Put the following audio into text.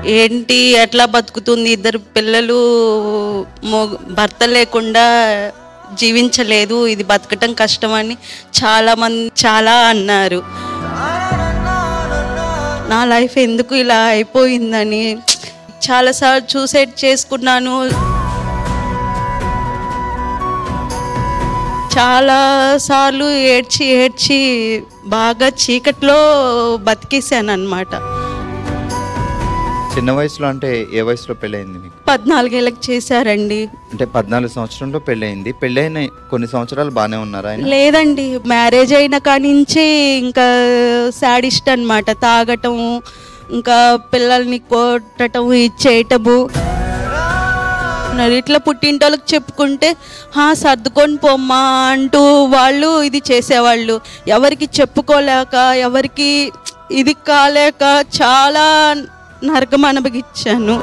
ఏంటి ఎట్లా బతుకుతుంది, ఇద్దరు పిల్లలు భర్త లేకుండా జీవించలేదు, ఇది బతకటం కష్టమని చాలామంది చాలా అన్నారు. నా లైఫ్ ఎందుకు ఇలా అయిపోయిందని చాలాసార్లు సూసైడ్ చేసుకున్నాను. చాలాసార్లు ఏడ్చి ఏడ్చి బాగా చీకట్లో బతికేసాను అన్నమాట. చిన్న వయసులో అంటే ఏ వయసులో పెళ్ళయింది మీకు? 14 ఏళ్ళకి చేశారండి. అంటే 14 సంవత్సరంలో పెళ్ళయింది. పెళ్ళైన కొన్ని సంవత్సరాలు బాగానే ఉన్నారా ఆయన? లేదండి, మ్యారేజ్ అయిన కానించి ఇంకా సాడిస్ట్ అన్నమాట. తాగటం, ఇంకా పిల్లల్ని కొట్టడం, ఇచ్చేయటము. ఇట్లా పుట్టింటోళ్ళకి చెప్పుకుంటే సర్దుకొని పోమ్మా అంటూ వాళ్ళు ఇది చేసేవాళ్ళు. ఎవరికి చెప్పుకోలేక, ఎవరికి ఇది కాలేక చాలా నరకం అనుభవించాను.